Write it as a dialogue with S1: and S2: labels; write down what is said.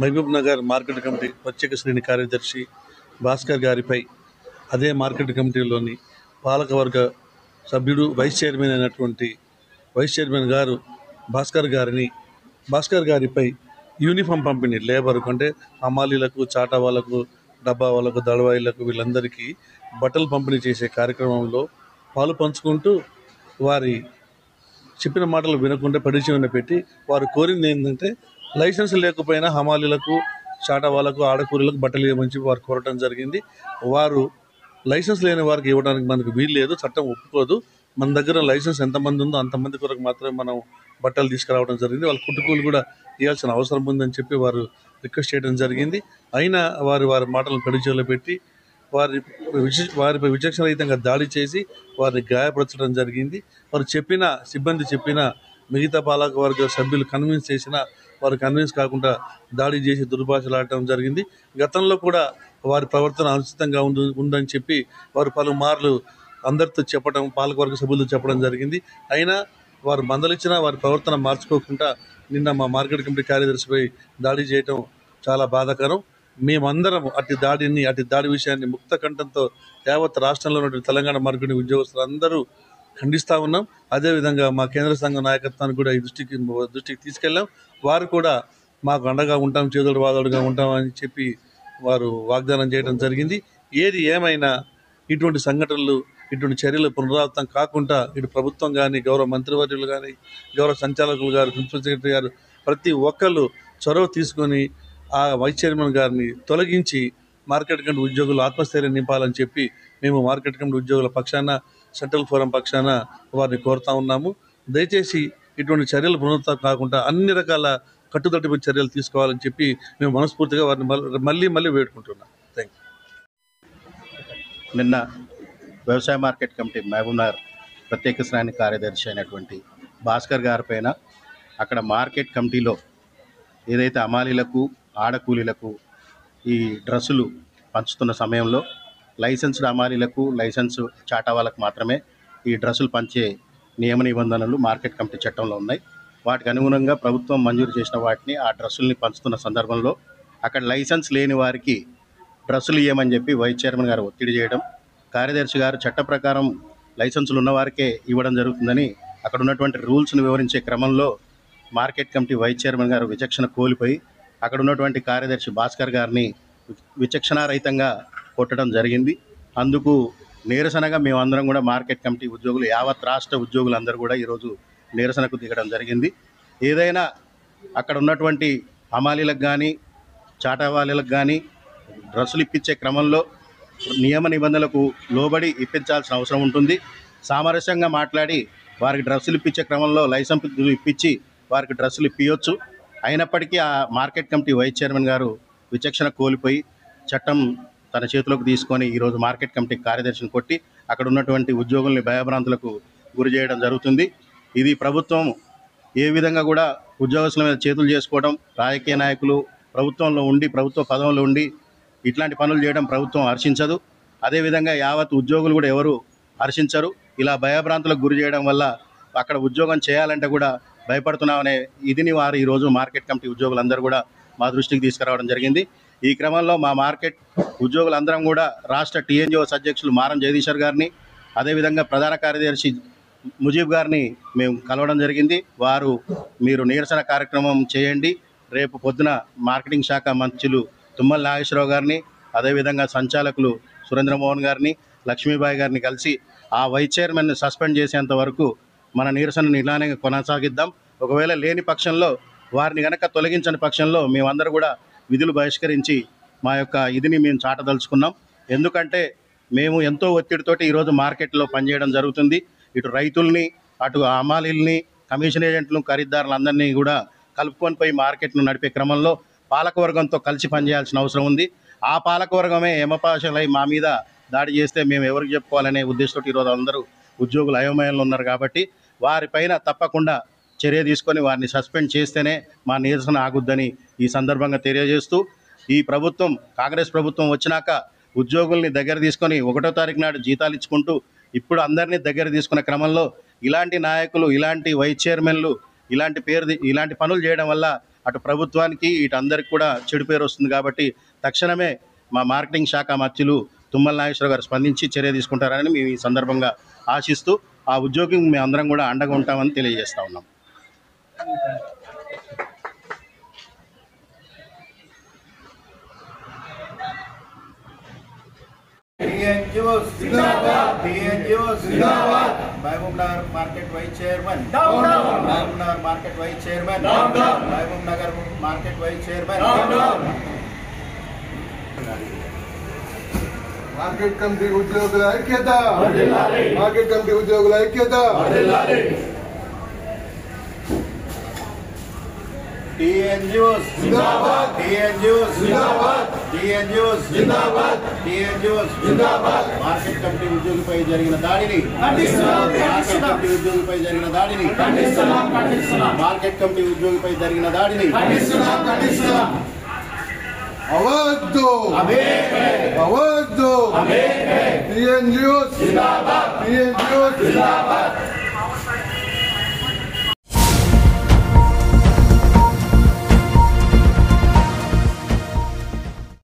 S1: Mahabub Nagar market committee ప్రత్యేక శ్రేణి కార్యదర్శి భాస్కర్ గారిపై అదే మార్కెట్ కమిటీలోని పాలకవర్గ సభ్యుడు వైస్ చైర్మన్ అయినటువంటి వైస్ చైర్మన్ గారు భాస్కర్ గారిపై యూనిఫామ్ పంపిణీ లేబర్ అంటే హమాలీలకు, చాటా వాళ్ళకు, డబ్బా వాళ్ళకు, దళవాయిలకు వీళ్ళందరికీ బట్టలు పంపిణీ చేసే కార్యక్రమంలో పాలు పంచుకుంటూ వారి చెప్పిన మాటలు వినకుండా పరిచయం పెట్టి వారు కోరింది ఏంటంటే లైసెన్స్ లేకపోయినా హమాలీలకు, చాటా వాళ్ళకు, ఆడకూరలకు బట్టలు ఇవ్వమని వారు కోరటం జరిగింది. వారు లైసెన్స్ లేని వారికి ఇవ్వడానికి మనకు వీలు లేదు, చట్టం ఒప్పుకోదు. మన దగ్గర లైసెన్స్ ఎంతమంది ఉందో అంతమంది కొరకు మాత్రమే మనం బట్టలు తీసుకురావడం జరిగింది. వాళ్ళ కుటుంబాలు కూడా ఇవ్వాల్సిన అవసరం ఉందని చెప్పి వారు రిక్వెస్ట్ చేయడం జరిగింది. అయినా వారి మాటలను పరిచయంలో పెట్టి వారిపై విచక్షణరహితంగా దాడి చేసి వారిని గాయపరచడం జరిగింది. సిబ్బంది చెప్పిన మిగతా పాలకవర్గ సభ్యులు కన్విన్స్ చేసినా వారు కన్విన్స్ కాకుండా దాడి చేసి దుర్భాషలాడటం జరిగింది. గతంలో కూడా వారి ప్రవర్తన అనుచితంగా ఉందని చెప్పి వారు పలుమార్లు అందరితో చెప్పడం, పాలకవర్గ సభ్యులతో చెప్పడం జరిగింది. అయినా వారు మందలిచ్చినా వారి ప్రవర్తన మార్చుకోకుండా నిన్న మా మార్కెట్ కమిటీ కార్యదర్శిపై దాడి చేయటం చాలా బాధాకరం. మేమందరం అట్టి దాడి విషయాన్ని ముక్త కంఠంతో యావత్ రాష్ట్రంలో ఉన్న తెలంగాణ మార్కెట్ ఉద్యోగస్తులు అందరూ ఖండిస్తూ ఉన్నాం. అదేవిధంగా మా కేంద్ర సంఘ నాయకత్వాన్ని కూడా ఈ దృష్టికి తీసుకెళ్ళాం. వారు కూడా మాకు అండగా ఉంటాం, చేదోడు వాదోడుగా ఉంటామని చెప్పి వారు వాగ్దానం చేయడం జరిగింది. ఏది ఏమైనా ఇటువంటి సంఘటనలు, ఇటువంటి చర్యలు పునరావృతం కాకుండా ఇటు ప్రభుత్వం కానీ, గౌరవ మంత్రివర్యులు కానీ, గౌరవ సంచాలకులు గారు, ప్రిన్సిపల్ సెక్రటరీ గారు ప్రతి ఒక్కళ్ళు చొరవ తీసుకొని ఆ వైస్ చైర్మన్ గారిని తొలగించి మార్కెట్ కమిటీ ఉద్యోగులు ఆత్మస్థైర్యం నింపాలని చెప్పి మేము మార్కెట్ కమిటీ ఉద్యోగుల పక్షాన, సెంట్రల్ ఫోరం పక్షాన వారిని కోరుతా ఉన్నాము. దయచేసి ఇటువంటి చర్యలు పునరుద్ధరణ కాకుండా అన్ని రకాల కట్టుదిట్టమైన చర్యలు తీసుకోవాలని చెప్పి మేము మనస్ఫూర్తిగా వారిని మళ్ళీ వేడుకుంటున్నాం. Thank you.
S2: నిన్న వ్యవసాయ మార్కెట్ కమిటీ మహబూబ్ నగర్ ప్రత్యేక శ్రేణి కార్యదర్శి అయినటువంటి భాస్కర్ గారి పైన అక్కడ మార్కెట్ కమిటీలో ఏదైతే అమాలీలకు, ఆడకూలీలకు ఈ డ్రెస్సులు పంచుతున్న సమయంలో లైసెన్స్డ్ అమాలీలకు, లైసెన్స్ చాటా వాళ్ళకు మాత్రమే ఈ డ్రెస్సులు పంచే నియమ నిబంధనలు మార్కెట్ కమిటీ చట్టంలో ఉన్నాయి. వాటికి అనుగుణంగా ప్రభుత్వం మంజూరు చేసిన వాటిని ఆ డ్రెస్సుల్ని పంచుతున్న సందర్భంలో అక్కడ లైసెన్స్ లేని వారికి డ్రెస్సులు ఇవ్వమని చెప్పి వైస్ చైర్మన్ గారు ఒత్తిడి చేయడం, కార్యదర్శి గారు చట్ట ప్రకారం లైసెన్సులు ఉన్న వారికే ఇవ్వడం జరుగుతుందని అక్కడ ఉన్నటువంటి రూల్స్ను వివరించే క్రమంలో మార్కెట్ కమిటీ వైస్ చైర్మన్ గారు విచక్షణ కోల్పోయి అక్కడ ఉన్నటువంటి కార్యదర్శి భాస్కర్ గారిని విచక్షణారహితంగా కొట్టడం జరిగింది. అందుకు నిరసనగా మేమందరం కూడా మార్కెట్ కమిటీ ఉద్యోగులు, యావత్ రాష్ట్ర ఉద్యోగులందరూ కూడా ఈరోజు నిరసనకు దిగడం జరిగింది. ఏదైనా అక్కడ ఉన్నటువంటి హమాలీలకు కానీ, చాటా వాళ్ళకు కానీ డ్రెస్సులు ఇప్పించే క్రమంలో నియమ నిబంధనలకు లోబడి ఇప్పించాల్సిన అవసరం ఉంటుంది. సామరస్యంగా మాట్లాడి వారికి డ్రెస్సులు ఇప్పించే క్రమంలో లైసెన్స్ ఇప్పించి వారికి డ్రెస్సులు ఇప్పించవచ్చు. అయినప్పటికీ ఆ మార్కెట్ కమిటీ వైస్ చైర్మన్ గారు విచక్షణ కోల్పోయి చట్టం తన చేతిలోకి తీసుకొని ఈరోజు మార్కెట్ కమిటీ కార్యదర్శిని కొట్టి అక్కడ ఉన్నటువంటి ఉద్యోగుల్ని భయభ్రాంతులకు గురి చేయడం జరుగుతుంది. ఇది ప్రభుత్వం ఏ విధంగా కూడా ఉద్యోగస్తుల మీద చేతులు చేసుకోవడం, రాజకీయ నాయకులు ప్రభుత్వంలో ఉండి, ప్రభుత్వ పదవుల్లో ఉండి ఇట్లాంటి పనులు చేయడం ప్రభుత్వం హర్షించదు. అదేవిధంగా యావత్ ఉద్యోగులు కూడా ఎవరు హర్షించరు. ఇలా భయభ్రాంతులకు గురి చేయడం వల్ల అక్కడ ఉద్యోగం చేయాలంటే కూడా భయపడుతున్నామనే ఇదిని వారు ఈరోజు మార్కెట్ కమిటీ ఉద్యోగులందరూ కూడా మా దృష్టికి తీసుకురావడం జరిగింది. ఈ క్రమంలో మా మార్కెట్ ఉద్యోగులందరం కూడా రాష్ట్ర టీఎన్జిఓస్ అధ్యక్షులు మారం జగదీశ్వర్ గారిని, అదేవిధంగా ప్రధాన కార్యదర్శి ముజీబ్ గారిని మేము కలవడం జరిగింది. వారు మీరు నిరసన కార్యక్రమం చేయండి, రేపు పొద్దున మార్కెటింగ్ శాఖ మంత్రులు తుమ్మల నాగేశ్వరరావు గారిని, అదేవిధంగా సంచాలకులు సురేంద్రమోహన్ గారిని, లక్ష్మీబాయి గారిని కలిసి ఆ వైస్ చైర్మన్ని సస్పెండ్ చేసేంత వరకు మన నిరసనను ఇలానే కొనసాగిద్దాం. ఒకవేళ లేని పక్షంలో, వారిని కనుక తొలగించని పక్షంలో మేమందరూ కూడా విధులు బహిష్కరించి మా యొక్క ఇదిని మేము చాటదలుచుకున్నాం. ఎందుకంటే మేము ఎంతో ఒత్తిడితోటి ఈరోజు మార్కెట్లో పనిచేయడం జరుగుతుంది. ఇటు రైతుల్ని, అటు హమాలీల్ని, కమిషన్ ఏజెంట్లు, ఖరీదారులందరినీ కూడా కలుపుకొని పోయి మార్కెట్ను నడిపే క్రమంలో పాలకవర్గంతో కలిసి పనిచేయాల్సిన అవసరం ఉంది. ఆ పాలకవర్గమే యమపాశలై మా మీద దాడి చేస్తే మేము ఎవరికి చెప్పుకోవాలనే ఉద్దేశంతో ఈరోజు అందరూ ఉద్యోగులు అయోమయంలో ఉన్నారు. కాబట్టి వారిపైన తప్పకుండా చర్య తీసుకొని వారిని సస్పెండ్ చేస్తేనే మా నిరసన ఆగుద్దని ఈ సందర్భంగా తెలియజేస్తూ, ఈ ప్రభుత్వం, కాంగ్రెస్ ప్రభుత్వం వచ్చినాక ఉద్యోగుల్ని దగ్గర తీసుకొని 1వ తారీఖు నాడు జీతాలు ఇచ్చుకుంటూ ఇప్పుడు అందరినీ దగ్గర తీసుకున్న క్రమంలో ఇలాంటి నాయకులు, ఇలాంటి వైస్ చైర్మన్లు ఇలాంటి పనులు చేయడం వల్ల అటు ప్రభుత్వానికి ఇటు అందరికి కూడా చెడు పేరు వస్తుంది. కాబట్టి తక్షణమే మా మార్కెటింగ్ శాఖ మంత్రులు తుమ్మల నాగేశ్వరరావు గారు స్పందించి చర్య తీసుకుంటారని మేము ఈ సందర్భంగా ఆశిస్తూ ఆ ఉద్యోగికి మేము అందరం కూడా అండగా ఉంటామని తెలియజేస్తా ఉన్నాం.
S3: Mahabubnagar market vice chairman, Mahabubnagar market vice chairman, Mahabubnagar market vice chairman.
S4: Market committee ఉద్యోగుల ఐక్యత, మార్కెట్ కమిటీ ఉద్యోగుల ఐక్యత.
S3: టీఎన్జిఓస్ జిందాబాద్, టీఎన్జిఓస్ జిందాబాద్, టీఎన్జిఓస్ జిందాబాద్, టీఎన్జిఓస్ జిందాబాద్. మార్కెట్ కమిటీ ఉద్యోగిపై జరిగిన దాడిని ఖండిస్తున్నాం, మార్కెట్ కమిటీ ఉద్యోగిపై జరిగిన దాడిని ఖండిస్తున్నాం, మార్కెట్ కమిటీ ఉద్యోగిపై జరిగిన దాడిని ఖండిస్తున్నాం, ఖండిస్తున్నాం.
S4: అవద్దు అవద్దు. టీఎన్జిఓస్ జిందాబాద్, టీఎన్జిఓస్ జిందాబాద్.